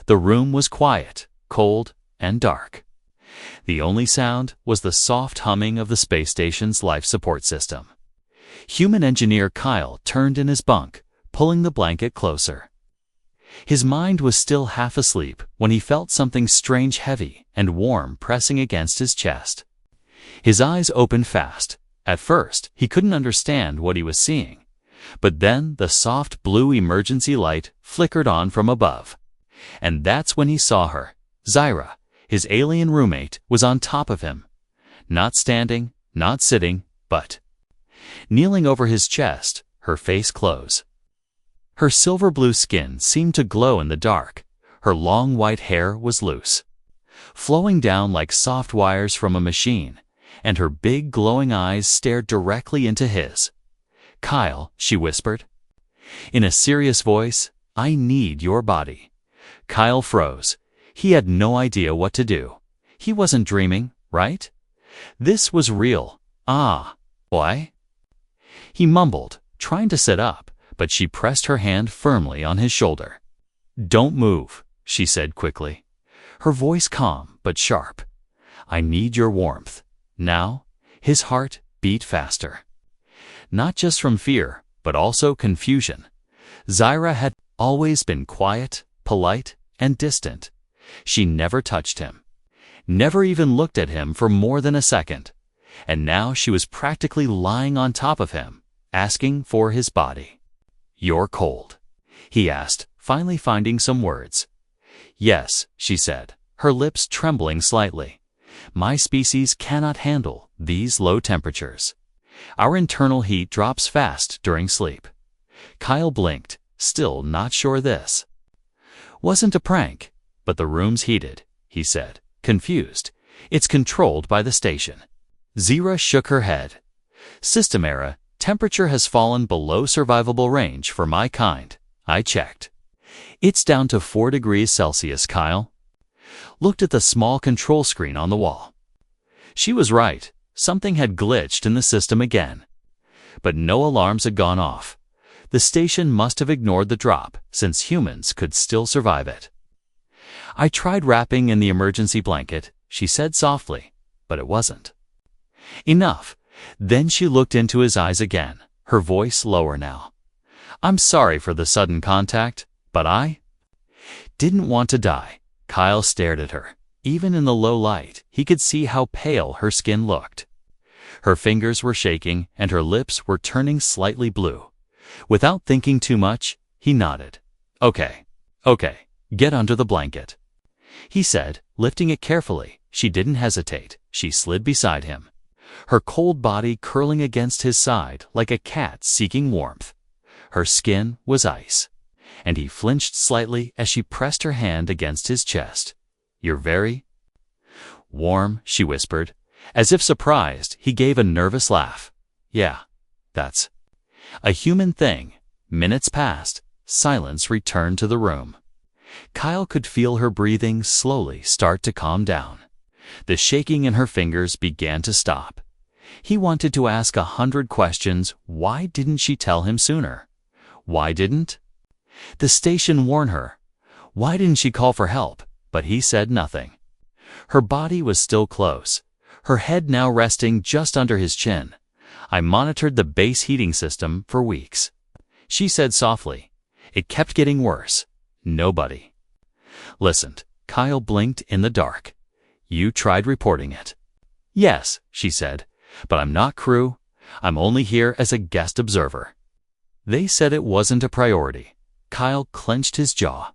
The room was quiet, cold, and dark. The only sound was the soft humming of the space station's life support system. Human engineer Kyle turned in his bunk, pulling the blanket closer. His mind was still half asleep when he felt something strange, heavy and warm pressing against his chest. His eyes opened fast. At first, he couldn't understand what he was seeing. But then the soft blue emergency light flickered on from above. And that's when he saw her. Zyra, his alien roommate, was on top of him. Not standing, not sitting, but kneeling over his chest, her face close. Her silver blue skin seemed to glow in the dark. Her long white hair was loose, flowing down like soft wires from a machine, and her big glowing eyes stared directly into his. "Kyle," she whispered. In a serious voice, "I need your body." Kyle froze. He had no idea what to do. He wasn't dreaming, right? This was real. Why? He mumbled, trying to sit up, but she pressed her hand firmly on his shoulder. "Don't move," she said quickly, her voice calm but sharp. "I need your warmth." Now, his heart beat faster. Not just from fear, but also confusion. Zyra had always been quiet, polite, and distant. She never touched him, never even looked at him for more than a second. And now she was practically lying on top of him, asking for his body. "You're cold," he asked, finally finding some words. "Yes," she said, her lips trembling slightly. "My species cannot handle these low temperatures. Our internal heat drops fast during sleep." Kyle blinked, still not sure this wasn't a prank. "But the room's heated," he said, confused. "It's controlled by the station." Zyra shook her head. "System error. Temperature has fallen below survivable range for my kind. I checked. It's down to 4 degrees Celsius." Kyle looked at the small control screen on the wall. She was right. Something had glitched in the system again. But no alarms had gone off. The station must have ignored the drop, since humans could still survive it. "I tried wrapping in the emergency blanket," she said softly, "but it wasn't enough." Then she looked into his eyes again, her voice lower now. "I'm sorry for the sudden contact, but I didn't want to die." Kyle stared at her. Even in the low light, he could see how pale her skin looked. Her fingers were shaking and her lips were turning slightly blue. Without thinking too much, he nodded. Okay, get under the blanket," he said, lifting it carefully. She didn't hesitate. She slid beside him, her cold body curling against his side like a cat seeking warmth. Her skin was ice, and he flinched slightly as she pressed her hand against his chest. "You're very warm," she whispered. As if surprised, he gave a nervous laugh. "Yeah, that's a human thing." Minutes passed. Silence returned to the room. Kyle could feel her breathing slowly start to calm down. The shaking in her fingers began to stop. He wanted to ask 100 questions. Why didn't she tell him sooner? Why didn't the station warn her? Why didn't she call for help? But he said nothing. Her body was still close, her head now resting just under his chin. "I monitored the base heating system for weeks," she said softly. "It kept getting worse. Nobody listened." Kyle blinked in the dark. "You tried reporting it?" "Yes," she said, "but I'm not crew. I'm only here as a guest observer." "They said it wasn't a priority." Kyle clenched his jaw.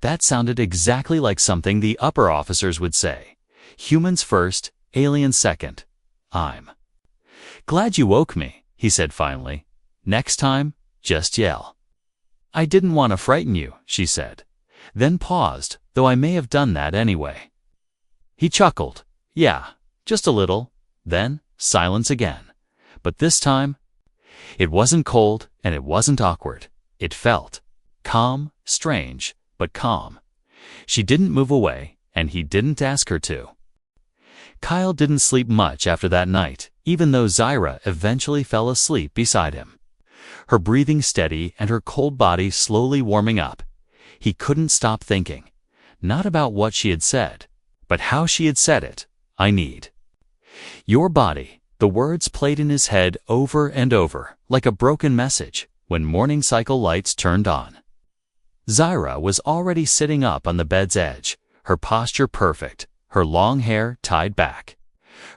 That sounded exactly like something the upper officers would say. "Humans first, aliens second." "I'm glad you woke me," he said finally. "Next time, just yell." "I didn't want to frighten you," she said, then paused, "though I may have done that anyway." He chuckled. "Yeah, just a little." Then silence again. But this time, it wasn't cold and it wasn't awkward. It felt calm, strange, but calm. She didn't move away, and he didn't ask her to. Kyle didn't sleep much after that night, even though Zyra eventually fell asleep beside him, her breathing steady and her cold body slowly warming up. He couldn't stop thinking, not about what she had said, but how she had said it. I need your body. The words played in his head over and over, like a broken message, when morning cycle lights turned on. Zyra was already sitting up on the bed's edge, her posture perfect, her long hair tied back,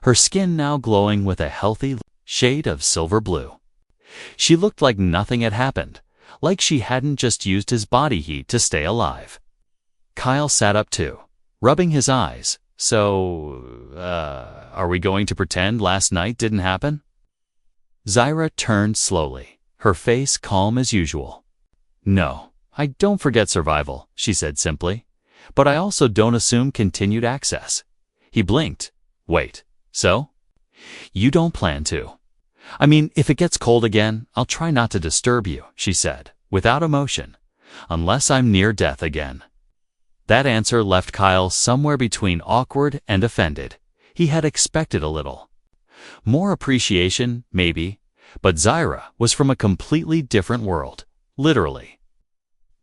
her skin now glowing with a healthy shade of silver blue. She looked like nothing had happened, like she hadn't just used his body heat to stay alive. Kyle sat up too, rubbing his eyes. So, are we going to pretend last night didn't happen? Zyra turned slowly, her face calm as usual. No, I don't forget survival, she said simply. But I also don't assume continued access. He blinked. Wait, so? You don't plan to? I mean, if it gets cold again, I'll try not to disturb you, she said, without emotion, unless I'm near death again. That answer left Kyle somewhere between awkward and offended. He had expected a little more appreciation, maybe, but Zyra was from a completely different world, literally.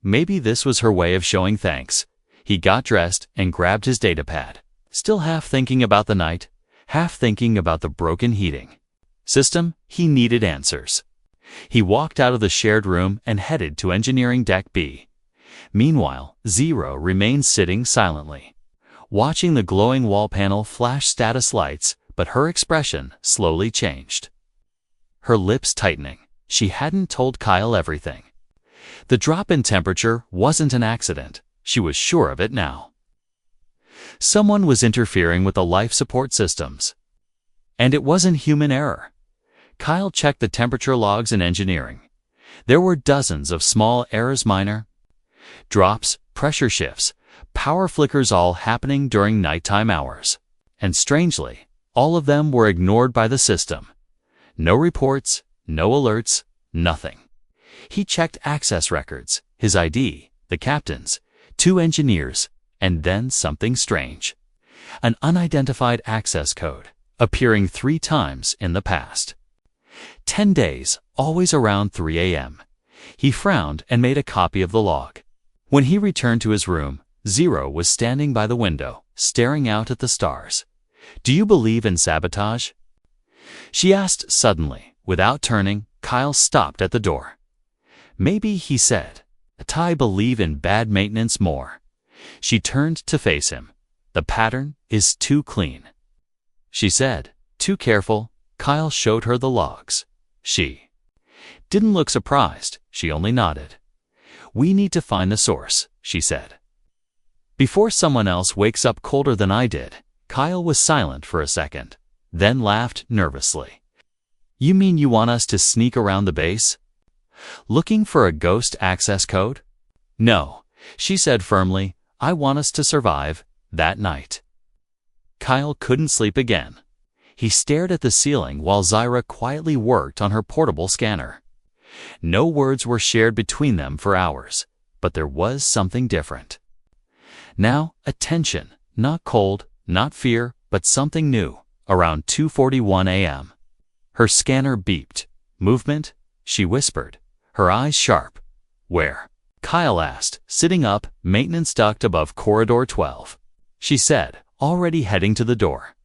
Maybe this was her way of showing thanks. He got dressed and grabbed his datapad, still half thinking about the night, half thinking about the broken heating system. He needed answers. He walked out of the shared room and headed to Engineering Deck B. Meanwhile, Zero remained sitting silently, watching the glowing wall panel flash status lights, but her expression slowly changed. Her lips tightening. She hadn't told Kyle everything. The drop in temperature wasn't an accident. She was sure of it now. Someone was interfering with the life support systems. And it wasn't human error. Kyle checked the temperature logs in engineering. There were dozens of small errors, minor drops, pressure shifts, power flickers, all happening during nighttime hours. And strangely, all of them were ignored by the system. No reports, no alerts, nothing. He checked access records, his ID, the captain's, 2 engineers, and then something strange. An unidentified access code, appearing 3 times in the past. 10 days, always around 3 a.m. He frowned and made a copy of the log. When he returned to his room, Zero was standing by the window, staring out at the stars. Do you believe in sabotage? She asked suddenly. Without turning, Kyle stopped at the door. Maybe, he said. I believe in bad maintenance more. She turned to face him. The pattern is too clean, she said. Too careful. Kyle showed her the logs. She didn't look surprised. She only nodded. We need to find the source, she said. Before someone else wakes up colder than I did. Kyle was silent for a second, then laughed nervously. You mean you want us to sneak around the base? Looking for a ghost access code? No, she said firmly. I want us to survive that night. Kyle couldn't sleep again. He stared at the ceiling while Zyra quietly worked on her portable scanner. No words were shared between them for hours, but there was something different. Now, attention, not cold, not fear, but something new, around 2:41 a.m. Her scanner beeped. Movement? She whispered, her eyes sharp. Where? Kyle asked, sitting up, maintenance duct above corridor 12. She said, already heading to the door.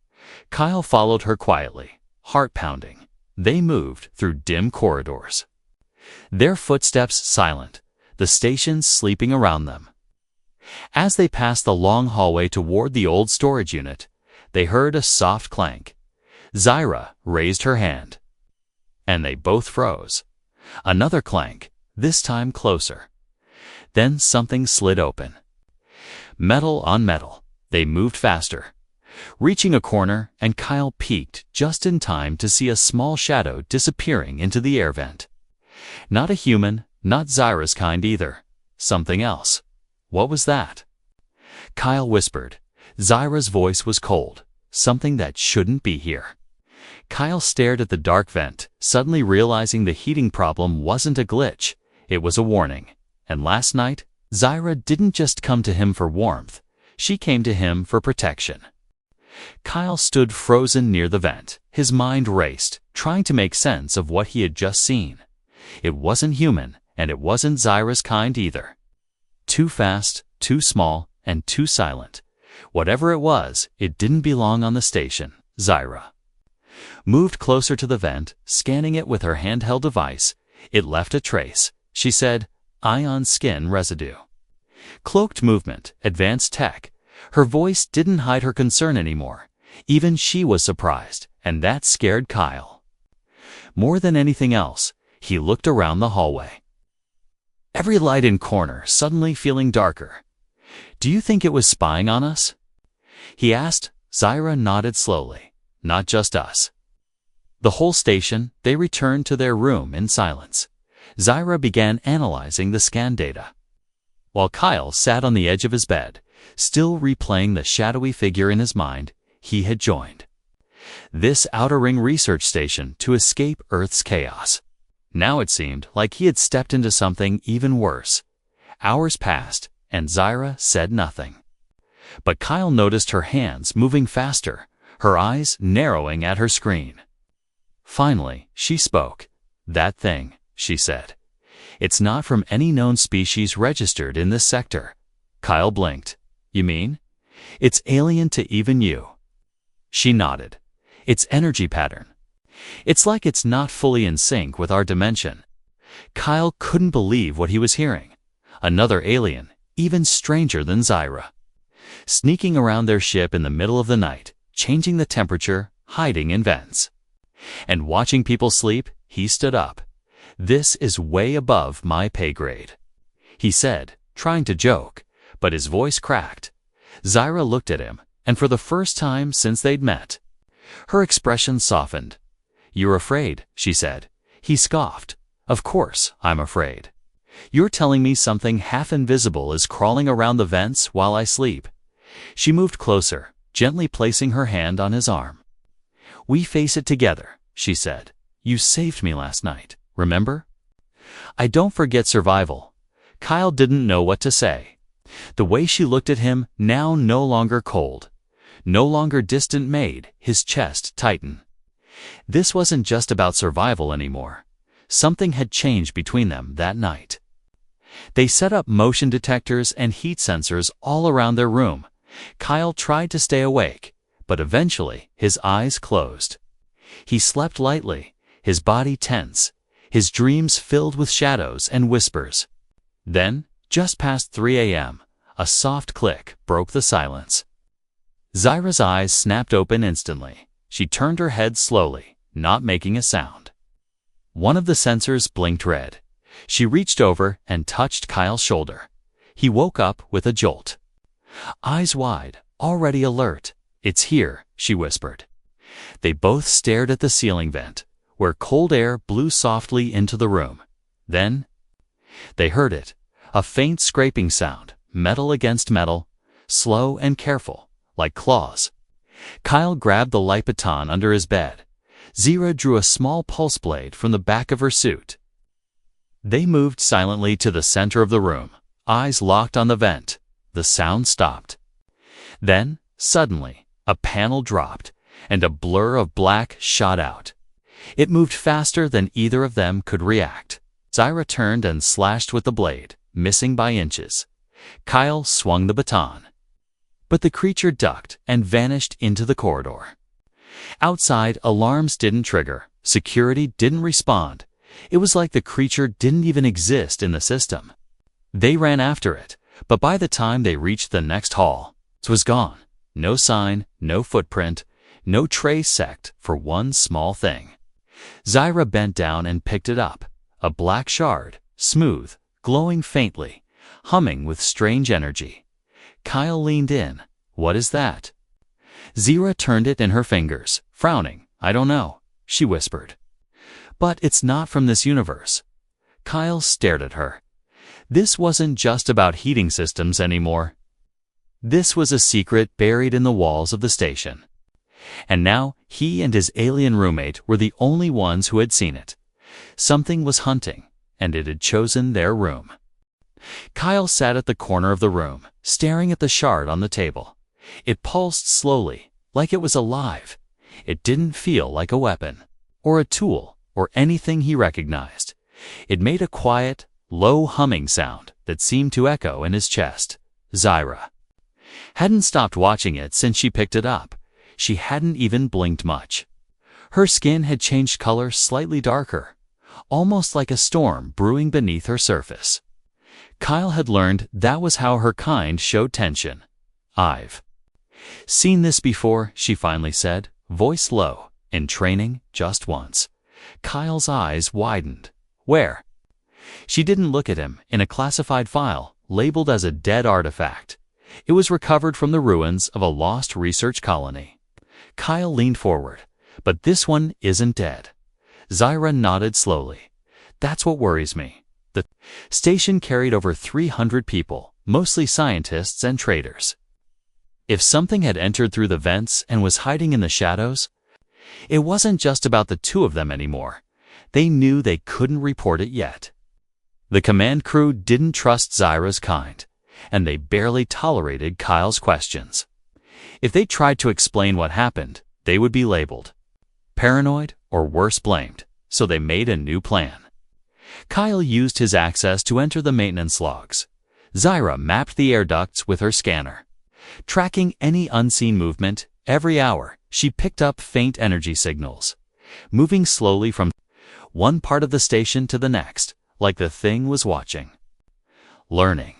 Kyle followed her quietly, heart pounding. They moved through dim corridors. Their footsteps silent, the stations sleeping around them. As they passed the long hallway toward the old storage unit, they heard a soft clank. Zyra raised her hand. And they both froze. Another clank, this time closer. Then something slid open. Metal on metal. They moved faster. Reaching a corner, and Kyle peeked just in time to see a small shadow disappearing into the air vent. Not a human, not Zyra's kind either. Something else. What was that? Kyle whispered. Zyra's voice was cold. Something that shouldn't be here. Kyle stared at the dark vent, suddenly realizing the heating problem wasn't a glitch. It was a warning. And last night, Zyra didn't just come to him for warmth. She came to him for protection. Kyle stood frozen near the vent. His mind raced, trying to make sense of what he had just seen. It wasn't human, and it wasn't Zyra's kind either. Too fast, too small, and too silent. Whatever it was, it didn't belong on the station. Zyra moved closer to the vent, scanning it with her handheld device. It left a trace. She said, "Ion skin residue." Cloaked movement, advanced tech. Her voice didn't hide her concern anymore. Even she was surprised, and that scared Kyle. More than anything else, he looked around the hallway. Every light and corner suddenly feeling darker. "Do you think it was spying on us?" he asked. Zyra nodded slowly. "Not just us." The whole station, they returned to their room in silence. Zyra began analyzing the scan data, while Kyle sat on the edge of his bed, still replaying the shadowy figure in his mind. He had joined this outer ring research station to escape Earth's chaos. Now it seemed like he had stepped into something even worse. Hours passed, and Zyra said nothing. But Kyle noticed her hands moving faster, her eyes narrowing at her screen. Finally, she spoke. "That thing," she said. "It's not from any known species registered in this sector." Kyle blinked. "You mean?" "It's alien to even you." She nodded. "Its energy pattern. It's like it's not fully in sync with our dimension." Kyle couldn't believe what he was hearing. Another alien, even stranger than Zyra, sneaking around their ship in the middle of the night, changing the temperature, hiding in vents, and watching people sleep. He stood up. "This is way above my pay grade," he said, trying to joke, but his voice cracked. Zyra looked at him, and for the first time since they'd met, her expression softened. "You're afraid," she said. He scoffed. "Of course I'm afraid. You're telling me something half invisible is crawling around the vents while I sleep." She moved closer, gently placing her hand on his arm. "We face it together," she said. "You saved me last night, remember?" "I don't forget survival." Kyle didn't know what to say. The way she looked at him, now no longer cold, no longer distant, made his chest tighten. This wasn't just about survival anymore. Something had changed between them that night. They set up motion detectors and heat sensors all around their room. Kyle tried to stay awake, but eventually his eyes closed. He slept lightly, his body tense, his dreams filled with shadows and whispers. Then, just past 3 a.m., a soft click broke the silence. Zyra's eyes snapped open instantly. She turned her head slowly, not making a sound. One of the sensors blinked red. She reached over and touched Kyle's shoulder. He woke up with a jolt. Eyes wide, already alert. "It's here," she whispered. They both stared at the ceiling vent, where cold air blew softly into the room. Then they heard it, a faint scraping sound, metal against metal, slow and careful, like claws. Kyle grabbed the light baton under his bed. Zyra drew a small pulse blade from the back of her suit. They moved silently to the center of the room, eyes locked on the vent. The sound stopped. Then, suddenly, a panel dropped, and a blur of black shot out. It moved faster than either of them could react. Zyra turned and slashed with the blade, missing by inches. Kyle swung the baton, but the creature ducked and vanished into the corridor. Outside, alarms didn't trigger. Security didn't respond. It was like the creature didn't even exist in the system. They ran after it, but by the time they reached the next hall, it was gone. No sign, no footprint, no trace except for one small thing. Zyra bent down and picked it up. A black shard, smooth, glowing faintly, humming with strange energy. Kyle leaned in. "What is that?" Zyra turned it in her fingers, frowning. "I don't know," she whispered. "But it's not from this universe." Kyle stared at her. This wasn't just about heating systems anymore. This was a secret buried in the walls of the station. And now he and his alien roommate were the only ones who had seen it. Something was hunting, and it had chosen their room. Kyle sat at the corner of the room, staring at the shard on the table. It pulsed slowly, like it was alive. It didn't feel like a weapon, or a tool, or anything he recognized. It made a quiet, low humming sound that seemed to echo in his chest. Zyra hadn't stopped watching it since she picked it up. She hadn't even blinked much. Her skin had changed color slightly darker, almost like a storm brewing beneath her surface. Kyle had learned that was how her kind showed tension. "I've seen this before," she finally said, voice low. "In training, just once." Kyle's eyes widened. "Where?" She didn't look at him. "In a classified file, labeled as a dead artifact. It was recovered from the ruins of a lost research colony." Kyle leaned forward. "But this one isn't dead." Zyra nodded slowly. "That's what worries me." The station carried over 300 people, mostly scientists and traders. If something had entered through the vents and was hiding in the shadows, it wasn't just about the two of them anymore. They knew they couldn't report it yet. The command crew didn't trust Zyra's kind, and they barely tolerated Kyle's questions. If they tried to explain what happened, they would be labeled paranoid or worse, blamed, so they made a new plan. Kyle used his access to enter the maintenance logs. Zyra mapped the air ducts with her scanner. Tracking any unseen movement, every hour she picked up faint energy signals, moving slowly from one part of the station to the next, like the thing was watching. Learning.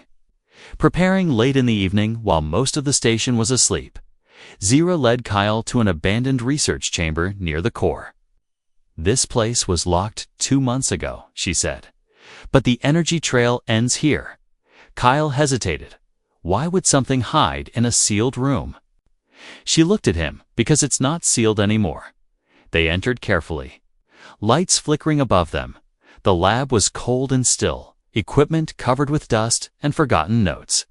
Preparing late in the evening while most of the station was asleep, Zyra led Kyle to an abandoned research chamber near the core. "This place was locked 2 months ago," she said. "But the energy trail ends here." Kyle hesitated. Why would something hide in a sealed room? She looked at him. "Because it's not sealed anymore." They entered carefully. Lights flickering above them. The lab was cold and still, equipment covered with dust and forgotten notes.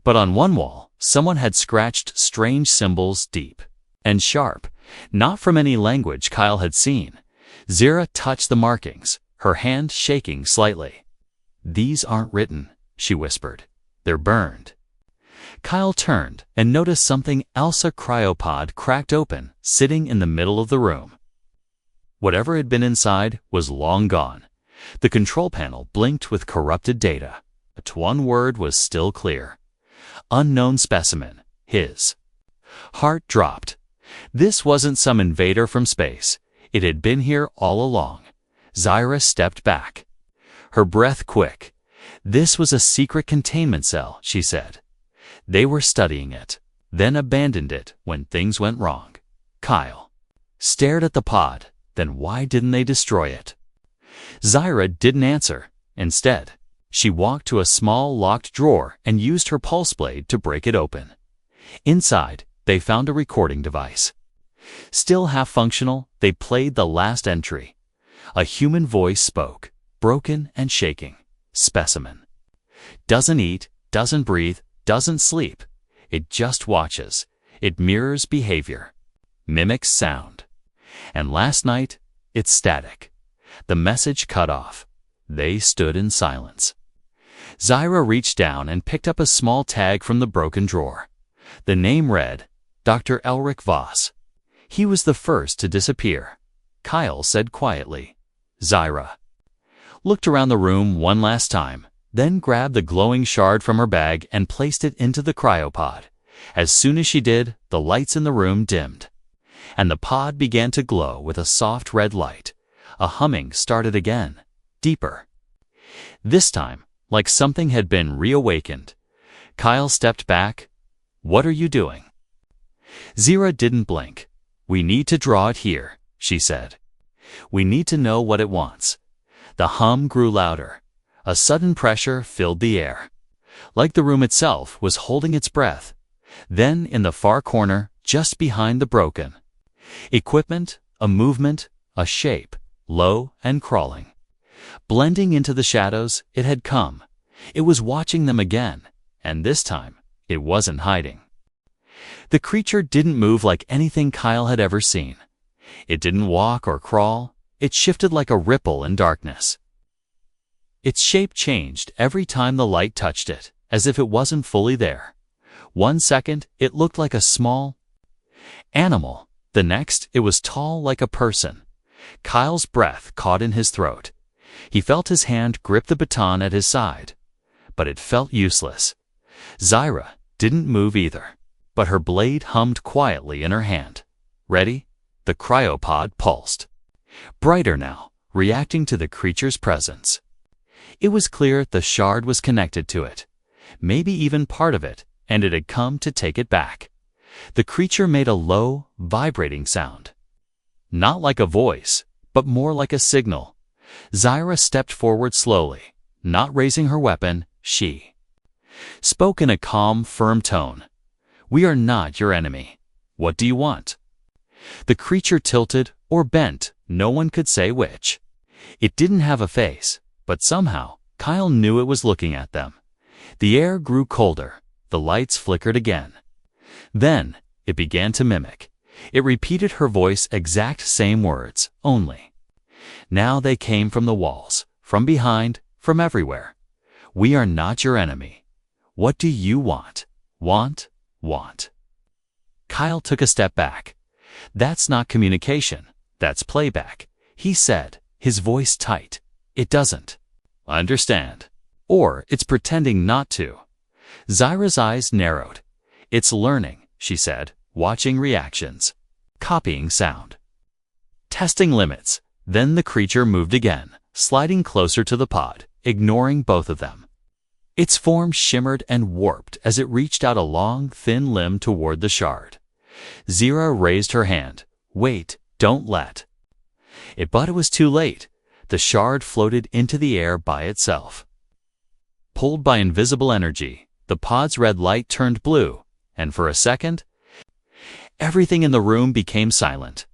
But on one wall, someone had scratched strange symbols deep and sharp, not from any language Kyle had seen. Zyra touched the markings, her hand shaking slightly. "These aren't written," she whispered. "They're burned." Kyle turned and noticed something else. A cryopod cracked open, sitting in the middle of the room. Whatever had been inside was long gone. The control panel blinked with corrupted data, but one word was still clear. "Unknown specimen." His heart dropped. This wasn't some invader from space. It had been here all along. Zyra stepped back, her breath quick. "This was a secret containment cell," she said. "They were studying it, then abandoned it when things went wrong." Kyle stared at the pod. Then why didn't they destroy it? Zyra didn't answer. Instead, she walked to a small locked drawer and used her pulse blade to break it open. Inside, they found a recording device. Still half functional, they played the last entry. A human voice spoke, broken and shaking. "Specimen. Doesn't eat, doesn't breathe, doesn't sleep. It just watches. It mirrors behavior, mimics sound. And last night, it's static." The message cut off. They stood in silence. Zyra reached down and picked up a small tag from the broken drawer. The name read, Dr. Elric Voss. He was the first to disappear. Kyle said quietly. Zyra looked around the room one last time, then grabbed the glowing shard from her bag and placed it into the cryopod. As soon as she did, the lights in the room dimmed, and the pod began to glow with a soft red light. A humming started again, deeper. This time, like something had been reawakened. Kyle stepped back. "What are you doing?" Zyra didn't blink. "We need to draw it here," she said. "We need to know what it wants." The hum grew louder. A sudden pressure filled the air, like the room itself was holding its breath. Then, in the far corner, just behind the broken equipment, a movement, a shape, low and crawling. Blending into the shadows, it had come. It was watching them again, and this time, it wasn't hiding. The creature didn't move like anything Kyle had ever seen. It didn't walk or crawl. It shifted like a ripple in darkness. Its shape changed every time the light touched it, as if it wasn't fully there. 1 second, it looked like a small animal. The next, it was tall like a person. Kyle's breath caught in his throat. He felt his hand grip the baton at his side, but it felt useless. Zyra didn't move either, but her blade hummed quietly in her hand. Ready? The cryopod pulsed. Brighter now, reacting to the creature's presence. It was clear the shard was connected to it, maybe even part of it, and it had come to take it back. The creature made a low, vibrating sound. Not like a voice, but more like a signal. Zyra stepped forward slowly, not raising her weapon. She spoke in a calm, firm tone. "We are not your enemy. What do you want?" The creature tilted or bent, no one could say which. It didn't have a face, but somehow Kyle knew it was looking at them. The air grew colder, the lights flickered again. Then it began to mimic. It repeated her voice, exact same words, only. Now they came from the walls, from behind, from everywhere. "We are not your enemy. What do you want? Want? Kyle took a step back. "That's not communication. That's playback," he said, his voice tight. "It doesn't understand. Or it's pretending not to." Zyra's eyes narrowed. "It's learning," she said, watching reactions. Copying sound. Testing limits. Then the creature moved again, sliding closer to the pod, ignoring both of them. Its form shimmered and warped as it reached out a long, thin limb toward the shard. Zyra raised her hand. "Wait, don't let." But it was too late. The shard floated into the air by itself. Pulled by invisible energy, the pod's red light turned blue, and for a second, everything in the room became silent.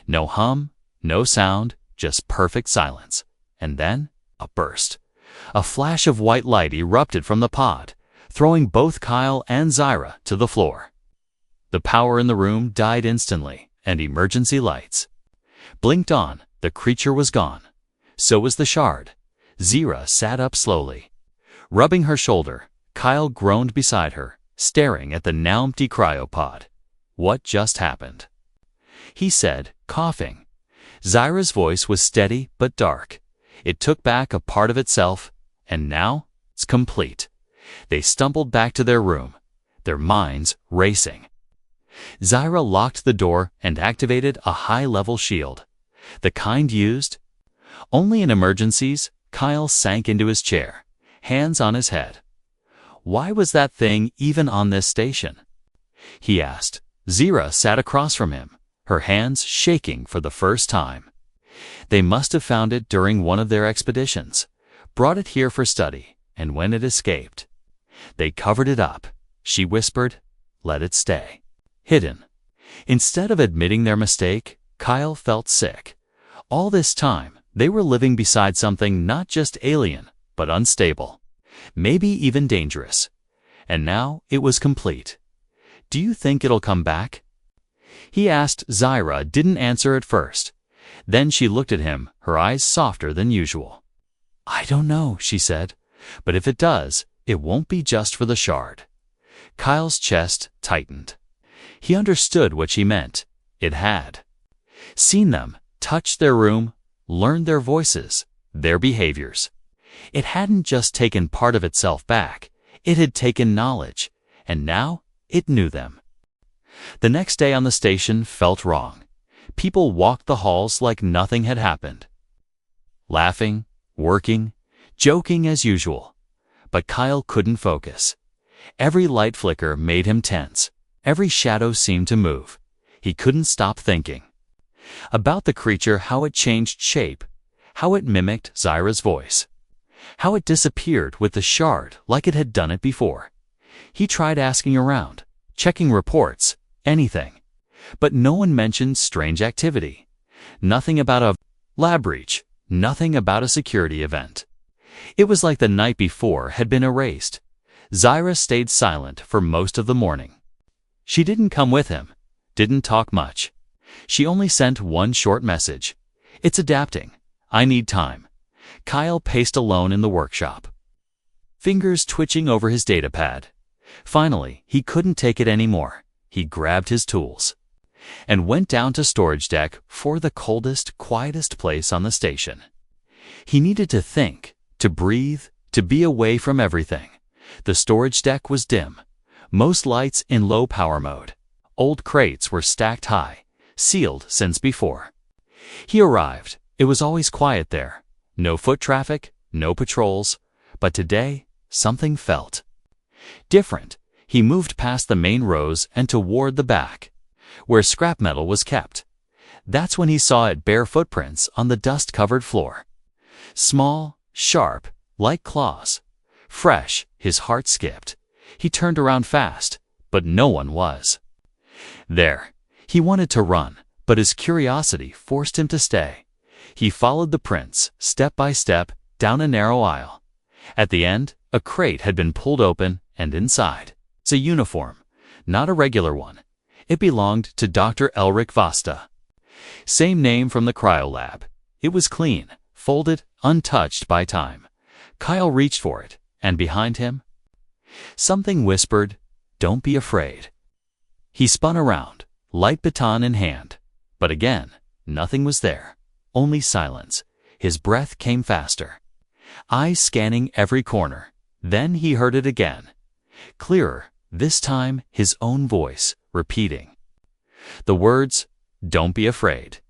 No hum, no sound, just perfect silence. And then, a burst. A flash of white light erupted from the pod, throwing both Kyle and Zyra to the floor. The power in the room died instantly, and emergency lights blinked on. The creature was gone. So was the shard. Zyra sat up slowly. Rubbing her shoulder, Kyle groaned beside her, staring at the now empty cryopod. "What just happened?" he said, coughing. Zyra's voice was steady but dark. It took back a part of itself, and now it's complete. They stumbled back to their room, their minds racing. Zyra locked the door and activated a high-level shield. The kind used only in emergencies. Kyle sank into his chair, hands on his head. "Why was that thing even on this station?" he asked. Zyra sat across from him, her hands shaking for the first time. "They must have found it during one of their expeditions, brought it here for study, and when it escaped, they covered it up," she whispered. "Let it stay hidden." Instead of admitting their mistake, Kyle felt sick. All this time, they were living beside something not just alien, but unstable, maybe even dangerous. And now it was complete. "Do you think it'll come back?" he asked. Zyra didn't answer at first. Then she looked at him, her eyes softer than usual. "I don't know," she said. "But if it does, it won't be just for the shard." Kyle's chest tightened. He understood what she meant. It had seen them, touched their room, learned their voices, their behaviors. It hadn't just taken part of itself back. It had taken knowledge, and now it knew them. The next day on the station felt wrong. People walked the halls like nothing had happened. Laughing, working, joking as usual. But Kyle couldn't focus. Every light flicker made him tense. Every shadow seemed to move. He couldn't stop thinking about the creature, how it changed shape, how it mimicked Zyra's voice, how it disappeared with the shard like it had done it before. He tried asking around, checking reports, anything. But no one mentioned strange activity. Nothing about a lab breach, nothing about a security event. It was like the night before had been erased. Zyra stayed silent for most of the morning. She didn't come with him, didn't talk much. She only sent one short message. "It's adapting. I need time." Kyle paced alone in the workshop, fingers twitching over his datapad. Finally, he couldn't take it anymore. He grabbed his tools and went down to storage deck for the coldest, quietest place on the station. He needed to think, to breathe, to be away from everything. The storage deck was dim, most lights in low power mode. Old crates were stacked high, sealed since before. He arrived. It was always quiet there. No foot traffic, no patrols. But today, something felt different. He moved past the main rows and toward the back, where scrap metal was kept. That's when he saw it bear footprints on the dust-covered floor. Small, sharp, like claws. Fresh, his heart skipped. He turned around fast, but no one was there. He wanted to run, but his curiosity forced him to stay. He followed the prints, step by step, down a narrow aisle. At the end, a crate had been pulled open, and inside, it's a uniform, not a regular one. It belonged to Dr. Elric Vasta. Same name from the cryolab. It was clean, folded, untouched by time. Kyle reached for it, and behind him, something whispered, "Don't be afraid." He spun around, light baton in hand. But again, nothing was there. Only silence. His breath came faster. Eyes scanning every corner. Then he heard it again. Clearer, this time his own voice, repeating the words, "Don't be afraid."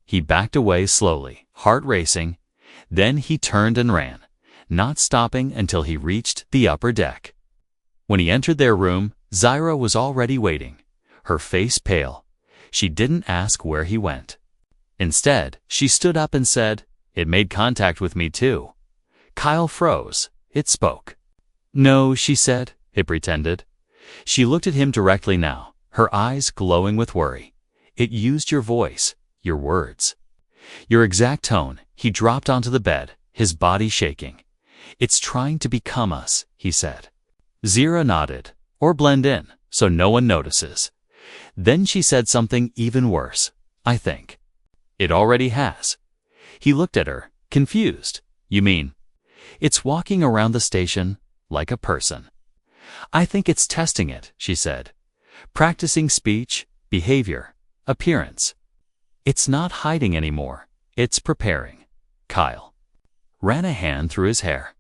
He backed away slowly, heart racing. Then he turned and ran, not stopping until he reached the upper deck. When he entered their room, Zyra was already waiting, her face pale. She didn't ask where he went. Instead, she stood up and said, "It made contact with me too." Kyle froze. It spoke. "No," she said. It pretended. She looked at him directly now, her eyes glowing with worry. "It used your voice, your words, your exact tone." He dropped onto the bed, his body shaking. "It's trying to become us," he said. Zyra nodded. "Or blend in, so no one notices." Then she said something even worse. "I think it already has." He looked at her, confused. "You mean?" "It's walking around the station like a person." "I think it's testing it," she said. "Practicing speech, behavior, appearance. It's not hiding anymore. It's preparing." Kyle ran a hand through his hair.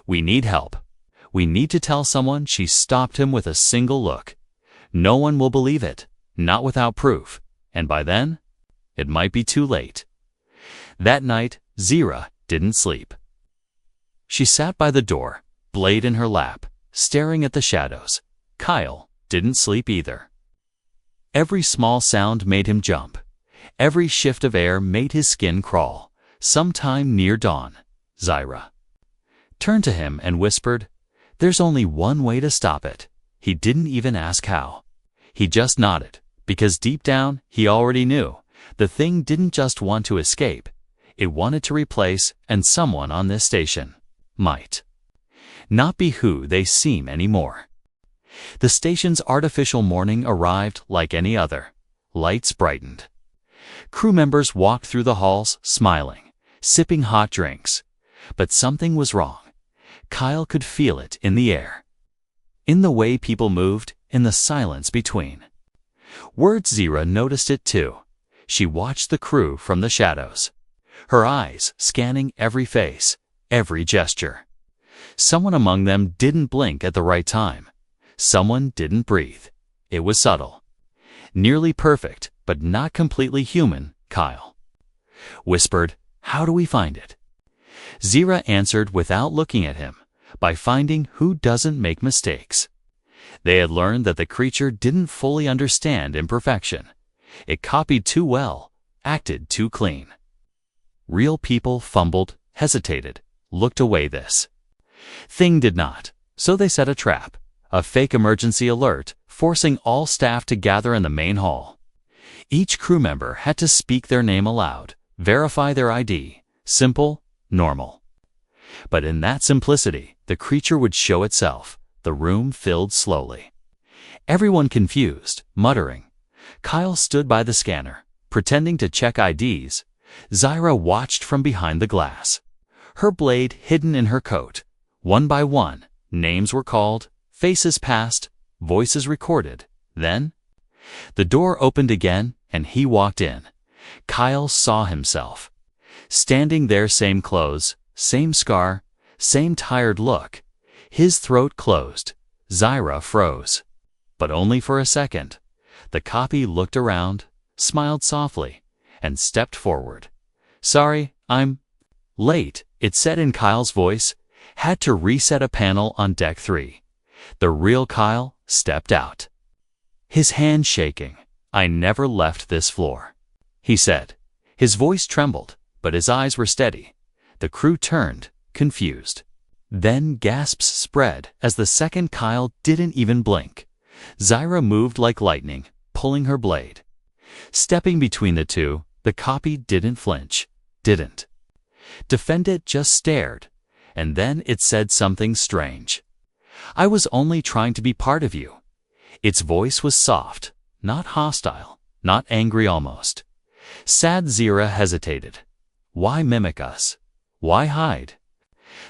"We need help. We need to tell someone." She stopped him with a single look. "No one will believe it, not without proof. And by then, it might be too late." That night, Zyra didn't sleep. She sat by the door, blade in her lap, staring at the shadows. Kyle didn't sleep either. Every small sound made him jump. Every shift of air made his skin crawl. Sometime near dawn, Zyra turned to him and whispered, "There's only one way to stop it." He didn't even ask how. He just nodded, because deep down he already knew. The thing didn't just want to escape. It wanted to replace, and someone on this station might not be who they seem anymore. The station's artificial morning arrived like any other. Lights brightened. Crew members walked through the halls, smiling, sipping hot drinks. But something was wrong. Kyle could feel it in the air, in the way people moved, in the silence between words. Zyra noticed it too. She watched the crew from the shadows, her eyes scanning every face, every gesture. Someone among them didn't blink at the right time. Someone didn't breathe. It was subtle, nearly perfect, but not completely human. Kyle whispered, "How do we find it?" Zyra answered without looking at him, "By finding who doesn't make mistakes." They had learned that the creature didn't fully understand imperfection. It copied too well, acted too clean. Real people fumbled, hesitated, looked away. This thing did not. So they set a trap, a fake emergency alert, forcing all staff to gather in the main hall. Each crew member had to speak their name aloud, verify their ID. Simple, normal. But in that simplicity, the creature would show itself. The room filled slowly. Everyone confused, muttering. Kyle stood by the scanner, pretending to check IDs. Zyra watched from behind the glass, her blade hidden in her coat. One by one, names were called, faces passed, voices recorded. Then, the door opened again, and he walked in. Kyle saw himself, Standing there, same clothes, same scar, same tired look. His throat closed. Zyra froze. But only for a second. The copy looked around, smiled softly, and stepped forward. "Sorry, I'm late," it said in Kyle's voice. "Had to reset a panel on deck 3. The real Kyle stepped out. His hand shaking. "I never left this floor," he said. His voice trembled, but his eyes were steady. The crew turned, confused. Then gasps spread as the second Kyle didn't even blink. Zyra moved like lightning, pulling her blade. Stepping between the two, the copy didn't flinch. Didn't. Defendant just stared, and then it said something strange. "I was only trying to be part of you." Its voice was soft, not hostile, not angry almost. Sad Zyra hesitated. Why mimic us? Why hide?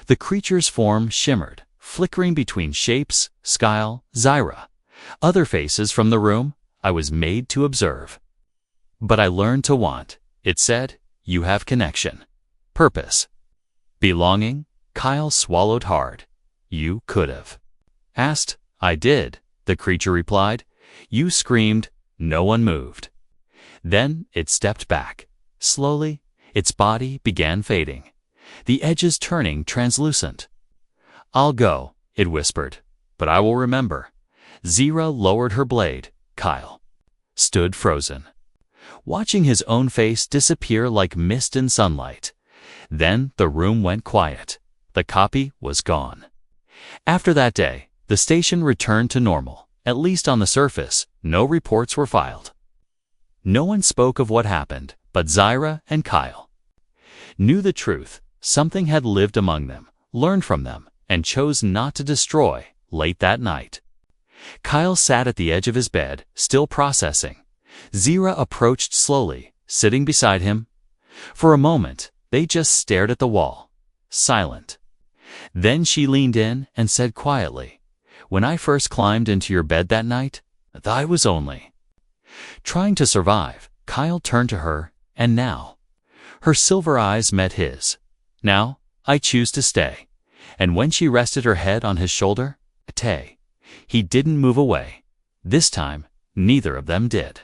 The creature's form shimmered, flickering between shapes, Skyle, Zyra. Other faces from the room I was made to observe. "But I learned to want," it said. "You have connection. Purpose. Belonging." Kyle swallowed hard. "You could've asked." "I did," the creature replied. "You screamed. No one moved." Then it stepped back. Slowly, its body began fading, the edges turning translucent. "I'll go," it whispered, "but I will remember." Zyra lowered her blade. Kyle stood frozen, watching his own face disappear like mist in sunlight. Then the room went quiet. The copy was gone. After that day, the station returned to normal. At least on the surface, no reports were filed. No one spoke of what happened, but Zyra and Kyle knew the truth. Something had lived among them, learned from them, and chose not to destroy. Late that night, Kyle sat at the edge of his bed, still processing. Zyra approached slowly, sitting beside him. For a moment, they just stared at the wall, silent. Then she leaned in and said quietly, "When I first climbed into your bed that night, I was only trying to survive." Kyle turned to her, and now her silver eyes met his. "Now, I choose to stay." And when she rested her head on his shoulder, he didn't move away. This time, neither of them did.